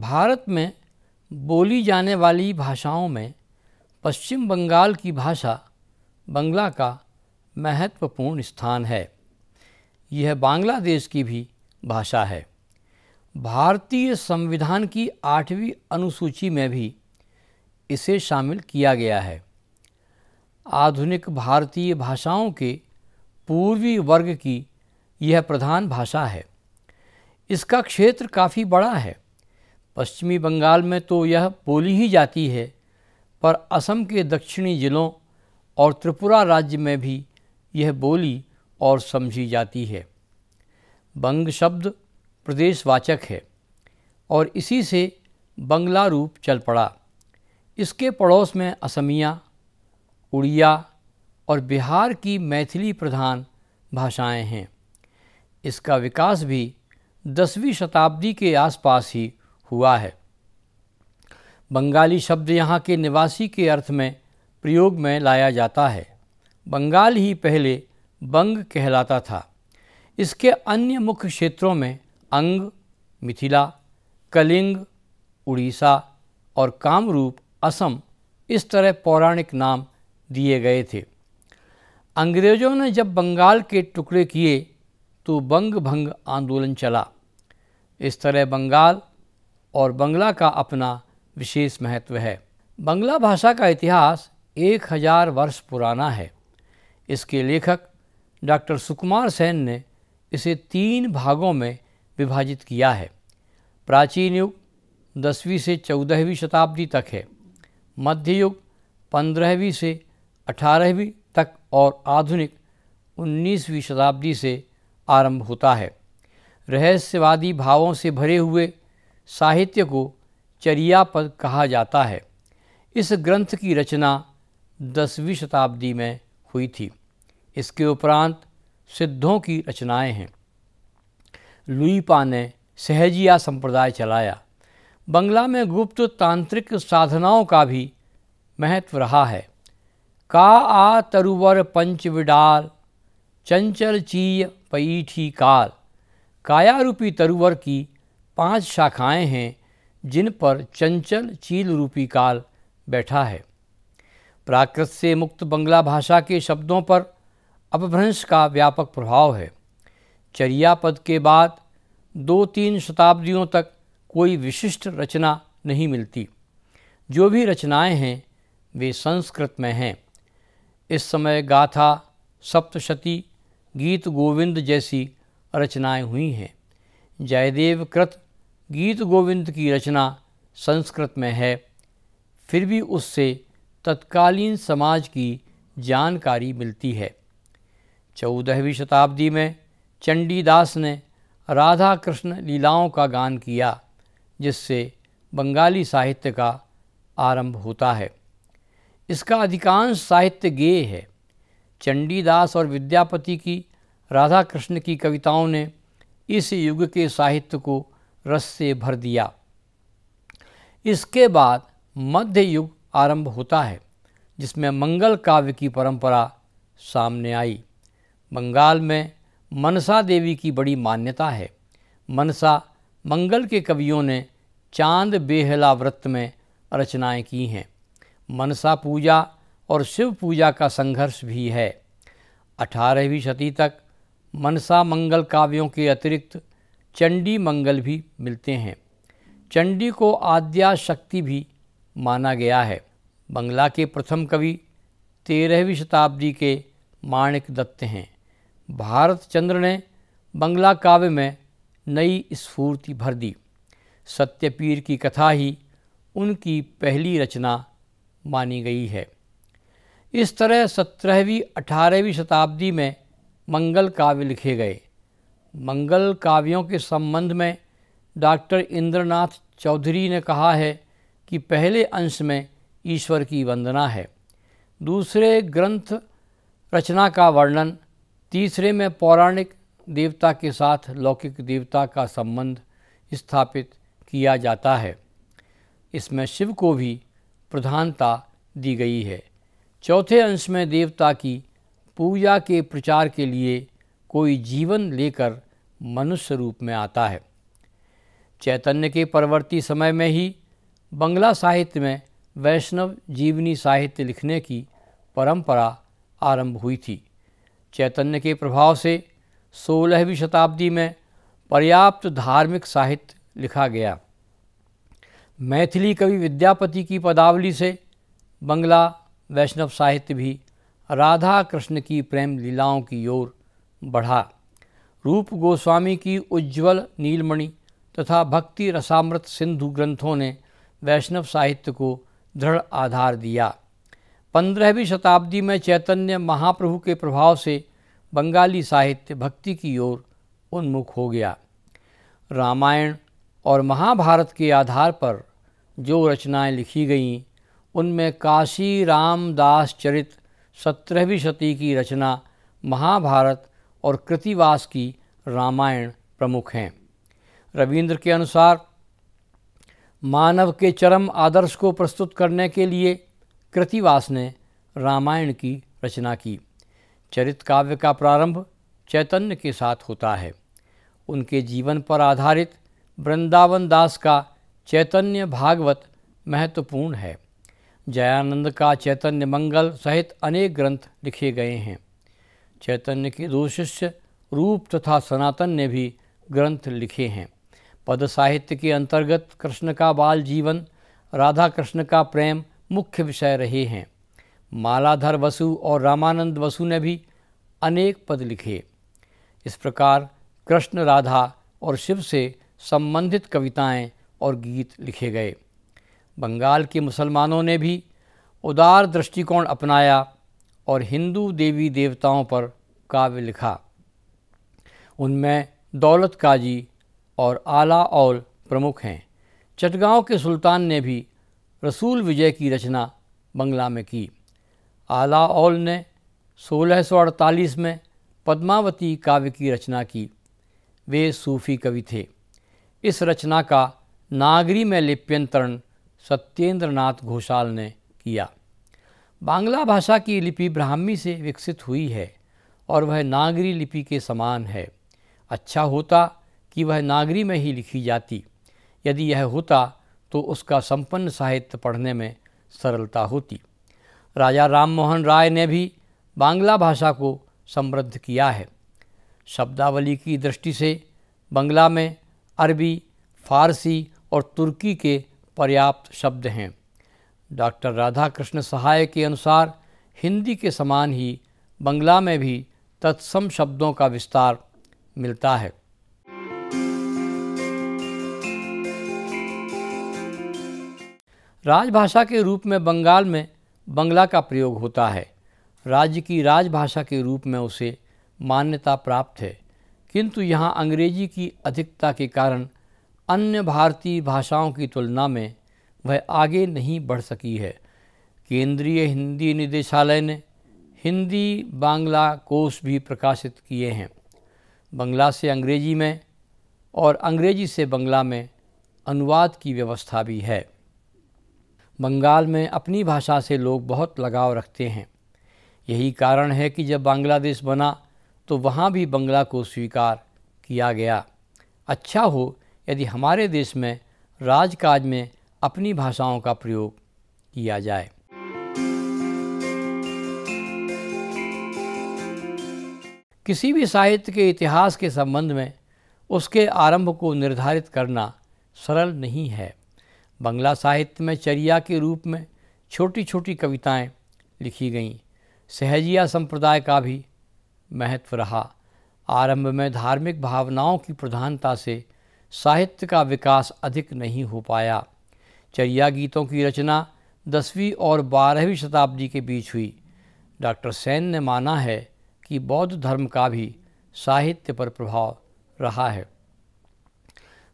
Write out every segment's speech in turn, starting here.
भारत में बोली जाने वाली भाषाओं में पश्चिम बंगाल की भाषा बंगला का महत्वपूर्ण स्थान है। यह बांग्लादेश की भी भाषा है। भारतीय संविधान की 8वीं अनुसूची में भी इसे शामिल किया गया है। आधुनिक भारतीय भाषाओं के पूर्वी वर्ग की यह प्रधान भाषा है। इसका क्षेत्र काफ़ी बड़ा है। पश्चिमी बंगाल में तो यह बोली ही जाती है, पर असम के दक्षिणी जिलों और त्रिपुरा राज्य में भी यह बोली और समझी जाती है। बंग शब्द प्रदेशवाचक है और इसी से बंगला रूप चल पड़ा। इसके पड़ोस में असमिया, उड़िया और बिहार की मैथिली प्रधान भाषाएं हैं। इसका विकास भी 10वीं शताब्दी के आसपास ही हुआ है। बंगाली शब्द यहाँ के निवासी के अर्थ में प्रयोग में लाया जाता है। बंगाल ही पहले बंग कहलाता था। इसके अन्य मुख्य क्षेत्रों में अंग, मिथिला, कलिंग, उड़ीसा और कामरूप, असम इस तरह पौराणिक नाम दिए गए थे। अंग्रेज़ों ने जब बंगाल के टुकड़े किए तो बंग भंग आंदोलन चला। इस तरह बंगाल और बंगला का अपना विशेष महत्व है। बंगला भाषा का इतिहास 1000 वर्ष पुराना है। इसके लेखक डॉक्टर सुकुमार सेन ने इसे 3 भागों में विभाजित किया है। प्राचीन युग 10वीं से 14वीं शताब्दी तक है, मध्य युग 15वीं से 18वीं तक और आधुनिक 19वीं शताब्दी से आरंभ होता है। रहस्यवादी भावों से भरे हुए साहित्य को चर्यापद कहा जाता है। इस ग्रंथ की रचना 10वीं शताब्दी में हुई थी। इसके उपरांत सिद्धों की रचनाएं हैं। लुईपा ने सहजिया संप्रदाय चलाया। बंगला में गुप्त तांत्रिक साधनाओं का भी महत्व रहा है। का आ तरुवर पंच विडाल, चंचल चीय पैठी काल। काया रूपी तरुवर की 5 शाखाएं हैं, जिन पर चंचल चील रूपी काल बैठा है। प्राकृत से मुक्त बंगला भाषा के शब्दों पर अपभ्रंश का व्यापक प्रभाव है। चर्यापद के बाद 2-3 शताब्दियों तक कोई विशिष्ट रचना नहीं मिलती। जो भी रचनाएं हैं वे संस्कृत में हैं। इस समय गाथा, सप्तशती, गीत गोविंद जैसी रचनाएं हुई हैं। जयदेव कृत गीत गोविंद की रचना संस्कृत में है, फिर भी उससे तत्कालीन समाज की जानकारी मिलती है। 14वीं शताब्दी में चंडीदास ने राधा कृष्ण लीलाओं का गान किया, जिससे बंगाली साहित्य का आरंभ होता है। इसका अधिकांश साहित्य गेय है। चंडीदास और विद्यापति की राधा कृष्ण की कविताओं ने इस युग के साहित्य को रस से भर दिया। इसके बाद मध्य युग आरंभ होता है, जिसमें मंगल काव्य की परंपरा सामने आई। बंगाल में मनसा देवी की बड़ी मान्यता है। मनसा मंगल के कवियों ने चांद बेहला व्रत में रचनाएं की हैं। मनसा पूजा और शिव पूजा का संघर्ष भी है। 18वीं शती तक मनसा मंगल काव्यों के अतिरिक्त चंडी मंगल भी मिलते हैं। चंडी को आद्या शक्ति भी माना गया है। बंगला के प्रथम कवि 13वीं शताब्दी के माणिक दत्त हैं। भारत चंद्र ने बंगला काव्य में नई स्फूर्ति भर दी। सत्यपीर की कथा ही उनकी पहली रचना मानी गई है। इस तरह 17वीं 18वीं शताब्दी में मंगल काव्य लिखे गए। मंगल काव्यों के संबंध में डॉक्टर इंद्रनाथ चौधरी ने कहा है कि पहले अंश में ईश्वर की वंदना है, दूसरे ग्रंथ रचना का वर्णन, तीसरे में पौराणिक देवता के साथ लौकिक देवता का संबंध स्थापित किया जाता है। इसमें शिव को भी प्रधानता दी गई है। चौथे अंश में देवता की पूजा के प्रचार के लिए कोई जीवन लेकर मनुष्य रूप में आता है। चैतन्य के परवर्ती समय में ही बंगला साहित्य में वैष्णव जीवनी साहित्य लिखने की परंपरा आरंभ हुई थी। चैतन्य के प्रभाव से 16वीं शताब्दी में पर्याप्त धार्मिक साहित्य लिखा गया। मैथिली कवि विद्यापति की पदावली से बंगला वैष्णव साहित्य भी राधा कृष्ण की प्रेम लीलाओं की ओर बढ़ा। रूप गोस्वामी की उज्ज्वल नीलमणि तथा भक्ति रसामृत सिंधु ग्रंथों ने वैष्णव साहित्य को दृढ़ आधार दिया। 15वीं शताब्दी में चैतन्य महाप्रभु के प्रभाव से बंगाली साहित्य भक्ति की ओर उन्मुख हो गया। रामायण और महाभारत के आधार पर जो रचनाएं लिखी गईं, उनमें काशी रामदास चरित 17वीं शती की रचना महाभारत और कृतिवास की रामायण प्रमुख हैं। रविंद्र के अनुसार मानव के चरम आदर्श को प्रस्तुत करने के लिए कृतिवास ने रामायण की रचना की। चरित काव्य का प्रारंभ चैतन्य के साथ होता है। उनके जीवन पर आधारित वृंदावन दास का चैतन्य भागवत महत्वपूर्ण है। जयानंद का चैतन्य मंगल सहित अनेक ग्रंथ लिखे गए हैं। चैतन्य के दो शिष्य रूप तथा सनातन ने भी ग्रंथ लिखे हैं। पद साहित्य के अंतर्गत कृष्ण का बाल जीवन, राधा कृष्ण का प्रेम मुख्य विषय रहे हैं। मालाधर वसु और रामानंद वसु ने भी अनेक पद लिखे। इस प्रकार कृष्ण, राधा और शिव से संबंधित कविताएं और गीत लिखे गए। बंगाल के मुसलमानों ने भी उदार दृष्टिकोण अपनाया और हिंदू देवी देवताओं पर काव्य लिखा। उनमें दौलत काजी और आला औल प्रमुख हैं। चटगांव के सुल्तान ने भी रसूल विजय की रचना बंगला में की। आला औल ने 1648 में पद्मावती काव्य की रचना की। वे सूफी कवि थे। इस रचना का नागरी में लिप्यंतरण सत्येंद्रनाथ घोषाल ने किया। बांग्ला भाषा की लिपि ब्राह्मी से विकसित हुई है और वह नागरी लिपि के समान है। अच्छा होता कि वह नागरी में ही लिखी जाती। यदि यह होता तो उसका संपन्न साहित्य पढ़ने में सरलता होती। राजा राम मोहन राय ने भी बांग्ला भाषा को समृद्ध किया है। शब्दावली की दृष्टि से बंगला में अरबी, फारसी और तुर्की के पर्याप्त शब्द हैं। डॉक्टर राधा कृष्ण सहाय के अनुसार हिंदी के समान ही बंगला में भी तत्सम शब्दों का विस्तार मिलता है। राजभाषा के रूप में बंगाल में बंगला का प्रयोग होता है। राज्य की राजभाषा के रूप में उसे मान्यता प्राप्त है, किंतु यहाँ अंग्रेजी की अधिकता के कारण अन्य भारतीय भाषाओं की तुलना में वह आगे नहीं बढ़ सकी है। केंद्रीय हिंदी निदेशालय ने हिंदी बांग्ला कोश भी प्रकाशित किए हैं। बंगला से अंग्रेजी में और अंग्रेजी से बंगला में अनुवाद की व्यवस्था भी है। बंगाल में अपनी भाषा से लोग बहुत लगाव रखते हैं। यही कारण है कि जब बांग्लादेश बना तो वहाँ भी बंगला को स्वीकार किया गया। अच्छा हो यदि हमारे देश में राजकाज में अपनी भाषाओं का प्रयोग किया जाए। किसी भी साहित्य के इतिहास के संबंध में उसके आरंभ को निर्धारित करना सरल नहीं है। बंगला साहित्य में चर्या के रूप में छोटी छोटी कविताएं लिखी गईं। सहजिया संप्रदाय का भी महत्व रहा। आरंभ में धार्मिक भावनाओं की प्रधानता से साहित्य का विकास अधिक नहीं हो पाया। चर्या गीतों की रचना 10वीं और 12वीं शताब्दी के बीच हुई। डॉक्टर सेन ने माना है कि बौद्ध धर्म का भी साहित्य पर प्रभाव रहा है।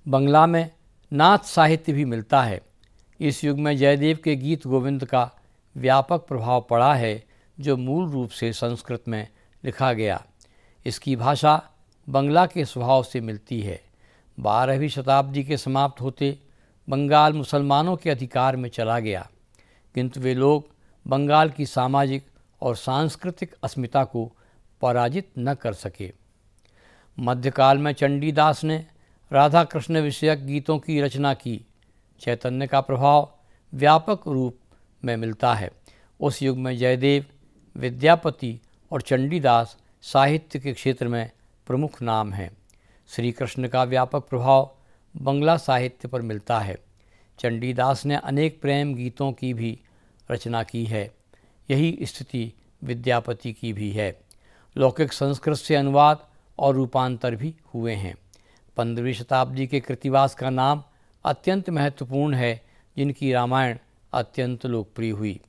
बंगला में नाथ साहित्य भी मिलता है। इस युग में जयदेव के गीत गोविंद का व्यापक प्रभाव पड़ा है, जो मूल रूप से संस्कृत में लिखा गया। इसकी भाषा बंगला के स्वभाव से मिलती है। 12वीं शताब्दी के समाप्त होते बंगाल मुसलमानों के अधिकार में चला गया, किंतु वे लोग बंगाल की सामाजिक और सांस्कृतिक अस्मिता को पराजित न कर सके। मध्यकाल में चंडीदास ने राधा कृष्ण विषयक गीतों की रचना की। चैतन्य का प्रभाव व्यापक रूप में मिलता है। उस युग में जयदेव, विद्यापति और चंडीदास साहित्य के क्षेत्र में प्रमुख नाम हैं। श्री कृष्ण का व्यापक प्रभाव बंगला साहित्य पर मिलता है। चंडीदास ने अनेक प्रेम गीतों की भी रचना की है। यही स्थिति विद्यापति की भी है। लौकिक संस्कृत से अनुवाद और रूपांतर भी हुए हैं। 15वीं शताब्दी के कृतिवास का नाम अत्यंत महत्वपूर्ण है, जिनकी रामायण अत्यंत लोकप्रिय हुई।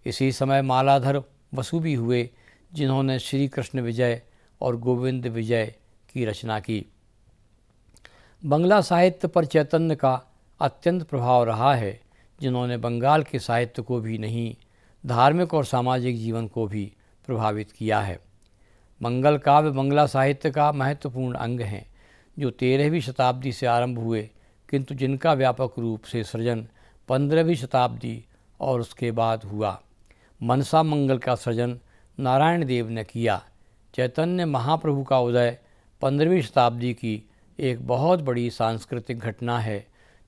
इसी समय मालाधर वसु भी हुए, जिन्होंने श्री कृष्ण विजय और गोविंद विजय की रचना की। बंगला साहित्य पर चैतन्य का अत्यंत प्रभाव रहा है, जिन्होंने बंगाल के साहित्य को भी नहीं, धार्मिक और सामाजिक जीवन को भी प्रभावित किया है। मंगल काव्य बंगला साहित्य का महत्वपूर्ण अंग हैं, जो 13वीं शताब्दी से आरंभ हुए, किंतु जिनका व्यापक रूप से सृजन 15वीं शताब्दी और उसके बाद हुआ। मनसा मंगल का सृजन नारायण देव ने किया। चैतन्य महाप्रभु का उदय 15वीं शताब्दी की एक बहुत बड़ी सांस्कृतिक घटना है,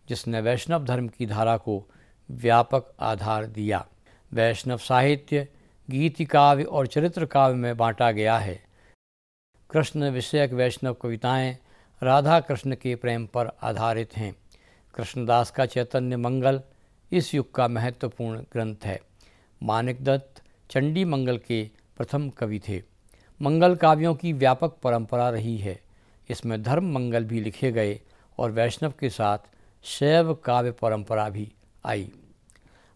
जिसने वैष्णव धर्म की धारा को व्यापक आधार दिया। वैष्णव साहित्य गीति काव्य और चरित्र काव्य में बांटा गया है। कृष्ण विषयक वैष्णव कविताएं राधा कृष्ण के प्रेम पर आधारित हैं। कृष्णदास का चैतन्य मंगल इस युग का महत्वपूर्ण ग्रंथ है। मानिक दत्त चंडी मंगल के प्रथम कवि थे। मंगल काव्यों की व्यापक परंपरा रही है। इसमें धर्म मंगल भी लिखे गए और वैष्णव के साथ शैव काव्य परंपरा भी आई।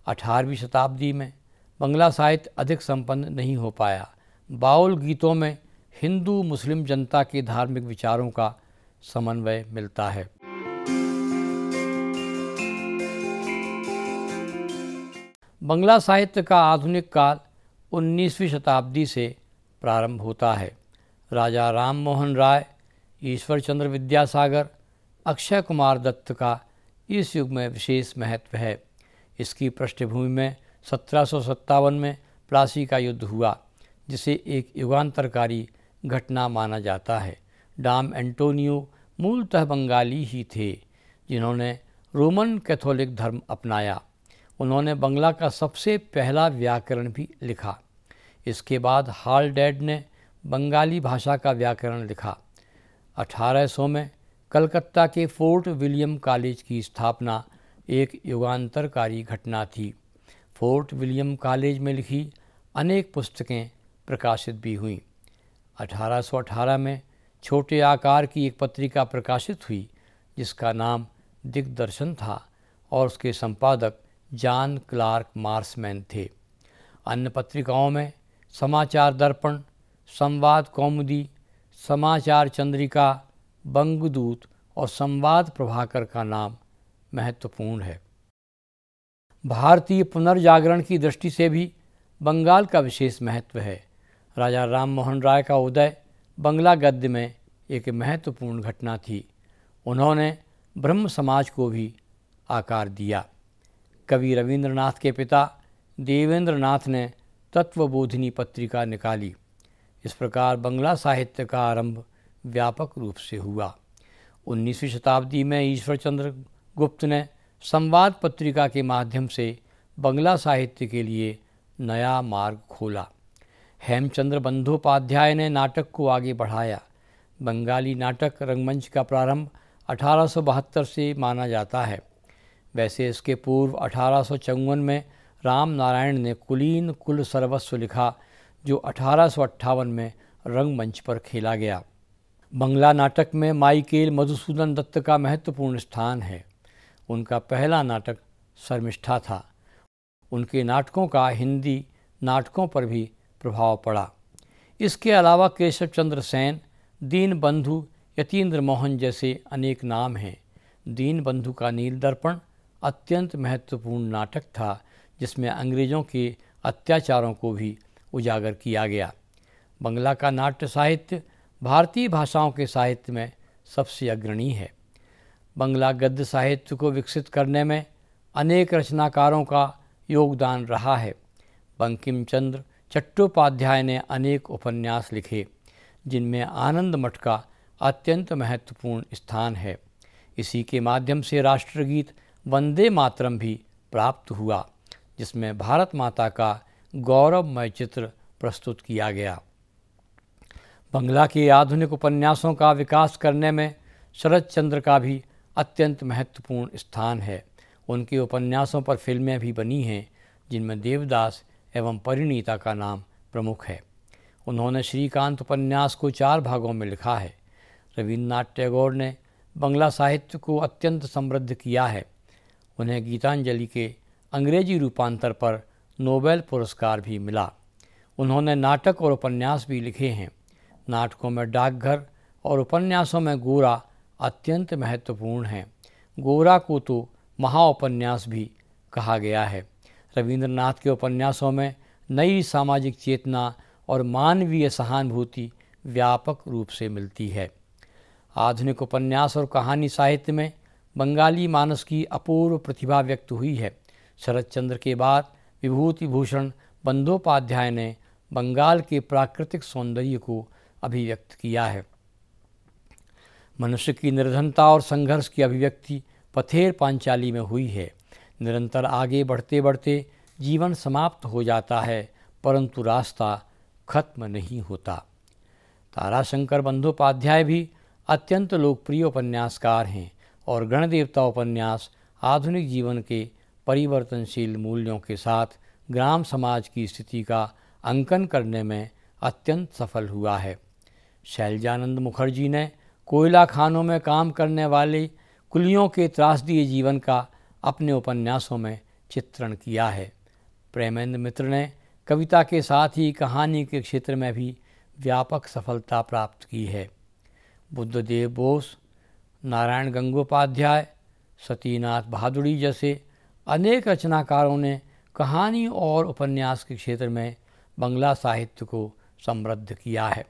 18वीं शताब्दी में बंगला साहित्य अधिक संपन्न नहीं हो पाया। बाउल गीतों में हिंदू मुस्लिम जनता के धार्मिक विचारों का समन्वय मिलता है। बंगला साहित्य का आधुनिक काल 19वीं शताब्दी से प्रारंभ होता है। राजा राम मोहन राय, ईश्वर चंद्र विद्यासागर, अक्षय कुमार दत्त का इस युग में विशेष महत्व है। इसकी पृष्ठभूमि में 1757 में प्लासी का युद्ध हुआ, जिसे एक युगांतरकारी घटना माना जाता है। डाम एंटोनियो मूलतः बंगाली ही थे, जिन्होंने रोमन कैथोलिक धर्म अपनाया। उन्होंने बंगला का सबसे पहला व्याकरण भी लिखा। इसके बाद हालडेड ने बंगाली भाषा का व्याकरण लिखा। 1800 में कलकत्ता के फोर्ट विलियम कॉलेज की स्थापना एक युगांतरकारी घटना थी। फोर्ट विलियम कॉलेज में लिखी अनेक पुस्तकें प्रकाशित भी हुईं। 1818 में छोटे आकार की एक पत्रिका प्रकाशित हुई, जिसका नाम दिग्दर्शन था और उसके संपादक जॉन क्लार्क मार्समैन थे। अन्य पत्रिकाओं में समाचार दर्पण, संवाद कौमुदी, समाचार चंद्रिका, बंगदूत और संवाद प्रभाकर का नाम महत्वपूर्ण है। भारतीय पुनर्जागरण की दृष्टि से भी बंगाल का विशेष महत्व है। राजा राम मोहन राय का उदय बंगला गद्य में एक महत्वपूर्ण घटना थी। उन्होंने ब्रह्म समाज को भी आकार दिया। कवि रविंद्रनाथ के पिता देवेंद्रनाथ ने तत्वबोधिनी पत्रिका निकाली। इस प्रकार बंगला साहित्य का आरंभ व्यापक रूप से हुआ। 19वीं शताब्दी में ईश्वर चंद्र गुप्त ने संवाद पत्रिका के माध्यम से बंगला साहित्य के लिए नया मार्ग खोला। हेमचंद्र बंदोपाध्याय ने नाटक को आगे बढ़ाया। बंगाली नाटक रंगमंच का प्रारंभ 1872 से माना जाता है। वैसे इसके पूर्व 1854 में राम नारायण ने कुलीन कुल सर्वस्व लिखा, जो 1858 में रंगमंच पर खेला गया। बंगला नाटक में माइकेल मधुसूदन दत्त का महत्वपूर्ण स्थान है। उनका पहला नाटक शर्मिष्ठा था। उनके नाटकों का हिंदी नाटकों पर भी प्रभाव पड़ा। इसके अलावा केशव चंद्र सेन, दीन बंधु, यतीन्द्र मोहन जैसे अनेक नाम हैं। दीन बंधु का नील दर्पण अत्यंत महत्वपूर्ण नाटक था, जिसमें अंग्रेज़ों के अत्याचारों को भी उजागर किया गया। बंगला का नाट्य साहित्य भारतीय भाषाओं के साहित्य में सबसे अग्रणी है। बंगला गद्य साहित्य को विकसित करने में अनेक रचनाकारों का योगदान रहा है। बंकिम चंद्र चट्टोपाध्याय ने अनेक उपन्यास लिखे, जिनमें आनंद मठ का अत्यंत महत्वपूर्ण स्थान है। इसी के माध्यम से राष्ट्रगीत वंदे मातरम भी प्राप्त हुआ, जिसमें भारत माता का गौरवमय चित्र प्रस्तुत किया गया। बंगला के आधुनिक उपन्यासों का विकास करने में शरत चंद्र का भी अत्यंत महत्वपूर्ण स्थान है। उनके उपन्यासों पर फिल्में भी बनी हैं, जिनमें देवदास एवं परिणीता का नाम प्रमुख है। उन्होंने श्रीकांत उपन्यास को 4 भागों में लिखा है। रविन्द्रनाथ टैगोर ने बंगला साहित्य को अत्यंत समृद्ध किया है। उन्हें गीतांजलि के अंग्रेजी रूपांतर पर नोबेल पुरस्कार भी मिला। उन्होंने नाटक और उपन्यास भी लिखे हैं। नाटकों में डाकघर और उपन्यासों में गोरा अत्यंत महत्वपूर्ण हैं। गोरा को तो महाउपन्यास भी कहा गया है। रविंद्रनाथ के उपन्यासों में नई सामाजिक चेतना और मानवीय सहानुभूति व्यापक रूप से मिलती है। आधुनिक उपन्यास और कहानी साहित्य में बंगाली मानस की अपूर्व प्रतिभा व्यक्त हुई है। शरत चंद्र के बाद विभूति भूषण बंदोपाध्याय ने बंगाल के प्राकृतिक सौंदर्य को अभिव्यक्त किया है। मनुष्य की निर्धनता और संघर्ष की अभिव्यक्ति पथेर पांचाली में हुई है। निरंतर आगे बढ़ते बढ़ते जीवन समाप्त हो जाता है, परंतु रास्ता खत्म नहीं होता। ताराशंकर बंदोपाध्याय भी अत्यंत लोकप्रिय उपन्यासकार हैं और गणदेवता उपन्यास आधुनिक जीवन के परिवर्तनशील मूल्यों के साथ ग्राम समाज की स्थिति का अंकन करने में अत्यंत सफल हुआ है। शैलजानंद मुखर्जी ने कोयला खानों में काम करने वाले कुलियों के त्रासदीय जीवन का अपने उपन्यासों में चित्रण किया है। प्रेमेंद्र मित्र ने कविता के साथ ही कहानी के क्षेत्र में भी व्यापक सफलता प्राप्त की है। बुद्धदेव बोस, नारायण गंगोपाध्याय, सतीनाथ भादुड़ी जैसे अनेक रचनाकारों ने कहानी और उपन्यास के क्षेत्र में बंगला साहित्य को समृद्ध किया है।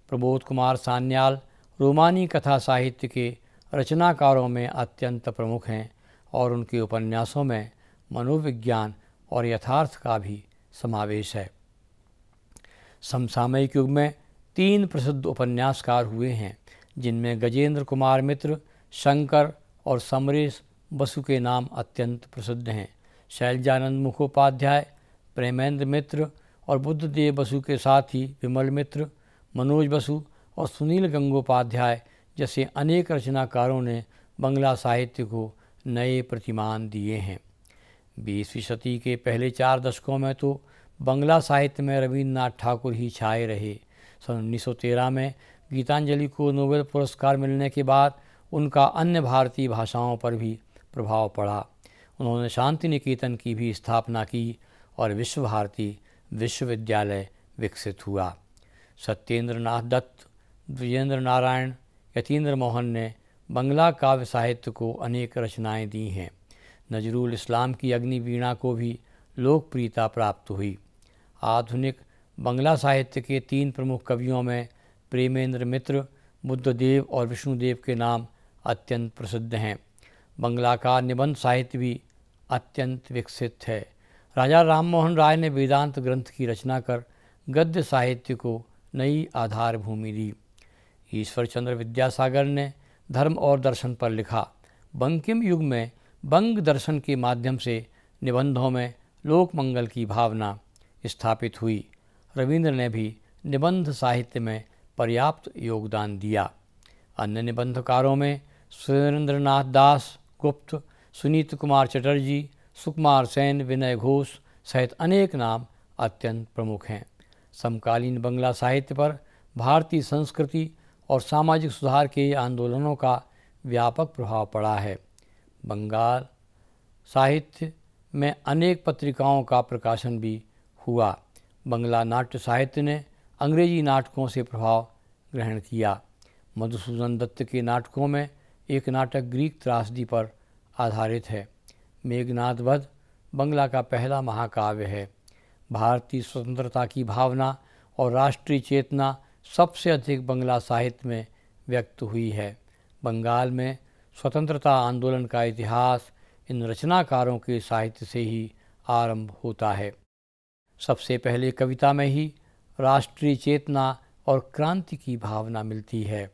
प्रबोध कुमार सान्याल रोमानी कथा साहित्य के रचनाकारों में अत्यंत प्रमुख हैं और उनके उपन्यासों में मनोविज्ञान और यथार्थ का भी समावेश है। समसामयिक युग में 3 प्रसिद्ध उपन्यासकार हुए हैं, जिनमें गजेंद्र कुमार मित्र, शंकर और समरेश बसु के नाम अत्यंत प्रसिद्ध हैं। शैलजानंद मुखोपाध्याय, प्रेमेंद्र मित्र और बुद्धदेव बसु के साथ ही विमल मित्र, मनोज बसु और सुनील गंगोपाध्याय जैसे अनेक रचनाकारों ने बंगला साहित्य को नए प्रतिमान दिए हैं। 20वीं सदी के पहले 4 दशकों में तो बंगला साहित्य में रविन्द्रनाथ ठाकुर ही छाए रहे। सन 1913 में गीतांजलि को नोबेल पुरस्कार मिलने के बाद उनका अन्य भारतीय भाषाओं पर भी प्रभाव पड़ा। उन्होंने शांति निकेतन की भी स्थापना की और विश्व भारती विश्वविद्यालय विकसित हुआ। सत्येंद्र नाथ दत्त, द्विजेंद्र नारायण, यतीन्द्र मोहन ने बंगला काव्य साहित्य को अनेक रचनाएं दी हैं। नजरुल इस्लाम की अग्निवीणा को भी लोकप्रियता प्राप्त हुई। आधुनिक बंगला साहित्य के 3 प्रमुख कवियों में प्रेमेंद्र मित्र, बुद्धदेव और विष्णुदेव के नाम अत्यंत प्रसिद्ध हैं। बंगला का निबंध साहित्य भी अत्यंत विकसित है। राजा राममोहन राय ने वेदांत ग्रंथ की रचना कर गद्य साहित्य को नई आधार भूमि दी। ईश्वर चंद्र विद्यासागर ने धर्म और दर्शन पर लिखा। बंकिम युग में बंग दर्शन के माध्यम से निबंधों में लोक मंगल की भावना स्थापित हुई। रविंद्र ने भी निबंध साहित्य में पर्याप्त योगदान दिया। अन्य निबंधकारों में सुरेंद्रनाथ दास गुप्त, सुनीत कुमार चटर्जी, सुकुमार सेन, विनय घोष सहित अनेक नाम अत्यंत प्रमुख हैं। समकालीन बंगला साहित्य पर भारतीय संस्कृति और सामाजिक सुधार के आंदोलनों का व्यापक प्रभाव पड़ा है। बंगाल साहित्य में अनेक पत्रिकाओं का प्रकाशन भी हुआ। बंगला नाट्य साहित्य ने अंग्रेजी नाटकों से प्रभाव ग्रहण किया। मधुसूदन दत्त के नाटकों में एक नाटक ग्रीक त्रासदी पर आधारित है। मेघनाद वध बंगला का पहला महाकाव्य है। भारतीय स्वतंत्रता की भावना और राष्ट्रीय चेतना सबसे अधिक बंगला साहित्य में व्यक्त हुई है। बंगाल में स्वतंत्रता आंदोलन का इतिहास इन रचनाकारों के साहित्य से ही आरंभ होता है। सबसे पहले कविता में ही राष्ट्रीय चेतना और क्रांति की भावना मिलती है।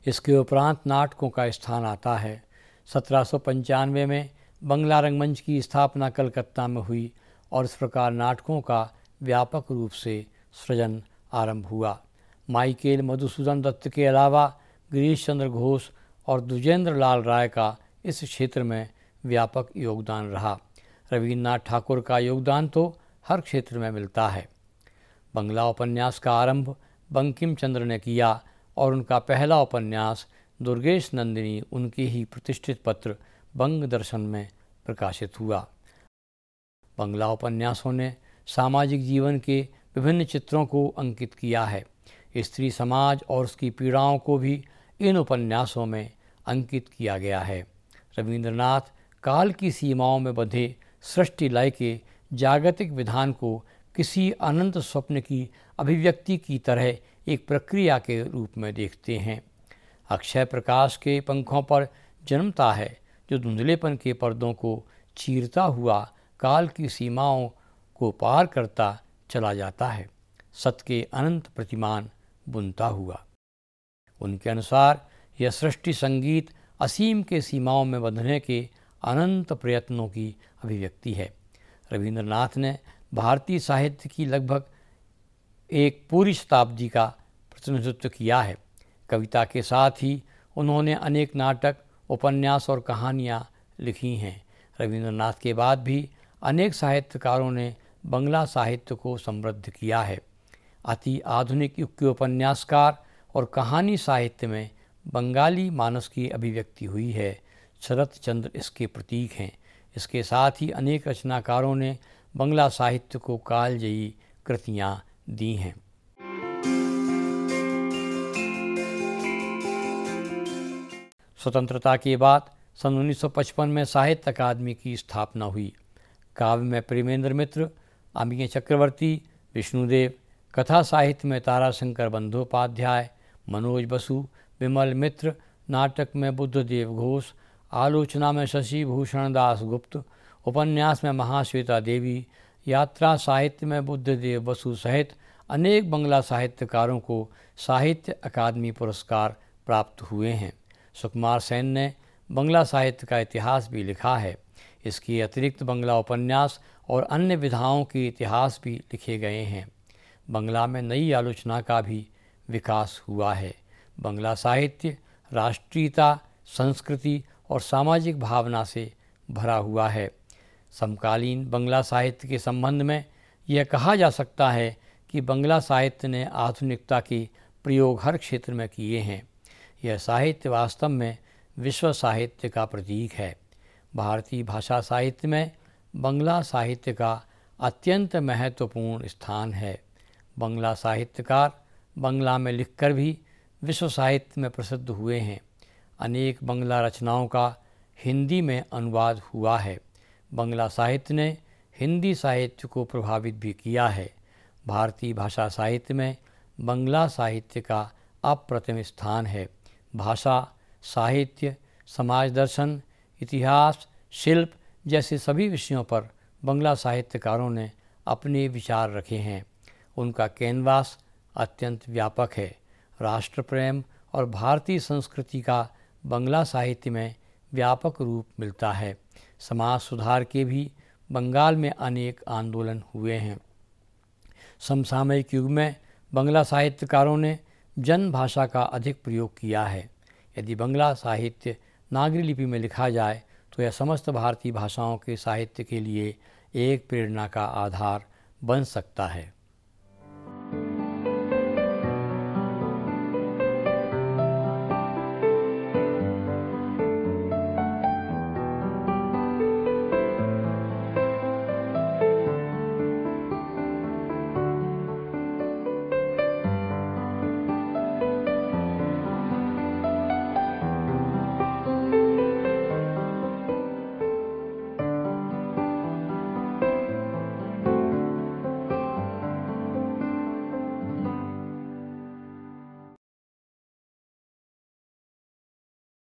इसके उपरांत नाटकों का स्थान आता है। 1795 में बंगला रंगमंच की स्थापना कलकत्ता में हुई और इस प्रकार नाटकों का व्यापक रूप से सृजन आरंभ हुआ। माइकेल मधुसूदन दत्त के अलावा गिरीश चंद्र घोष और द्विजेंद्र लाल राय का इस क्षेत्र में व्यापक योगदान रहा। रवीन्द्रनाथ ठाकुर का योगदान तो हर क्षेत्र में मिलता है। बंगला उपन्यास का आरंभ बंकिम चंद्र ने किया और उनका पहला उपन्यास दुर्गेश नंदिनी उनके ही प्रतिष्ठित पत्र बंग दर्शन में प्रकाशित हुआ। बंगला उपन्यासों ने सामाजिक जीवन के विभिन्न चित्रों को अंकित किया है। स्त्री समाज और उसकी पीड़ाओं को भी इन उपन्यासों में अंकित किया गया है। रवींद्रनाथ काल की सीमाओं में बंधे सृष्टि लय के जागतिक विधान को किसी अनंत स्वप्न की अभिव्यक्ति की तरह एक प्रक्रिया के रूप में देखते हैं। अक्षय प्रकाश के पंखों पर जन्मता है जो धुंधलेपन के पर्दों को चीरता हुआ काल की सीमाओं को पार करता चला जाता है, सत्य के अनंत प्रतिमान बुनता हुआ। उनके अनुसार यह सृष्टि संगीत असीम के सीमाओं में बंधने के अनंत प्रयत्नों की अभिव्यक्ति है। रवींद्रनाथ ने भारतीय साहित्य की लगभग एक पूरी शताब्दी का प्रतिनिधित्व किया है। कविता के साथ ही उन्होंने अनेक नाटक, उपन्यास और कहानियाँ लिखी हैं। रवींद्रनाथ के बाद भी अनेक साहित्यकारों ने बंगला साहित्य को समृद्ध किया है। अति आधुनिक युग के उपन्यासकार और कहानी साहित्य में बंगाली मानस की अभिव्यक्ति हुई है। शरत चंद्र इसके प्रतीक हैं। इसके साथ ही अनेक रचनाकारों ने बंगला साहित्य को कालजयी कृतियाँ दी हैं। स्वतंत्रता के बाद सन 1955 में साहित्य अकादमी की स्थापना हुई। काव्य में प्रेमेंद्र मित्र, अमीय चक्रवर्ती, विष्णुदेव, कथा साहित्य में ताराशंकर बंदोपाध्याय, मनोज बसु, विमल मित्र, नाटक में बुद्धदेव घोष, आलोचना में शशि भूषण दास गुप्त, उपन्यास में महाश्वेता देवी, यात्रा साहित्य में बुद्धदेव बसु सहित अनेक बंगला साहित्यकारों को साहित्य अकादमी पुरस्कार प्राप्त हुए हैं। सुकुमार सेन ने बंगला साहित्य का इतिहास भी लिखा है। इसके अतिरिक्त बंगला उपन्यास और अन्य विधाओं के इतिहास भी लिखे गए हैं। बंगला में नई आलोचना का भी विकास हुआ है। बंगला साहित्य राष्ट्रीयता, संस्कृति और सामाजिक भावना से भरा हुआ है। समकालीन बंगला साहित्य के संबंध में यह कहा जा सकता है कि बंगला साहित्य ने आधुनिकता के प्रयोग हर क्षेत्र में किए हैं। यह साहित्य वास्तव में विश्व साहित्य का प्रतीक है। भारतीय भाषा साहित्य में बंगला साहित्य का अत्यंत महत्वपूर्ण स्थान है। बंगला साहित्यकार बंगला में लिखकर भी विश्व साहित्य में प्रसिद्ध हुए हैं। अनेक बंगला रचनाओं का हिंदी में अनुवाद हुआ है। बंगला साहित्य ने हिंदी साहित्य को प्रभावित भी किया है। भारतीय भाषा साहित्य में बंगला साहित्य का अप्रतिम स्थान है। भाषा, साहित्य, समाज दर्शन, इतिहास, शिल्प जैसे सभी विषयों पर बंगला साहित्यकारों ने अपने विचार रखे हैं। उनका कैनवास अत्यंत व्यापक है। राष्ट्र प्रेम और भारतीय संस्कृति का बंगला साहित्य में व्यापक रूप मिलता है। समाज सुधार के भी बंगाल में अनेक आंदोलन हुए हैं। समसामयिक युग में बंगला साहित्यकारों ने जन भाषा का अधिक प्रयोग किया है। यदि बंगला साहित्य नागरी लिपि में लिखा जाए तो यह समस्त भारतीय भाषाओं के साहित्य के लिए एक प्रेरणा का आधार बन सकता है।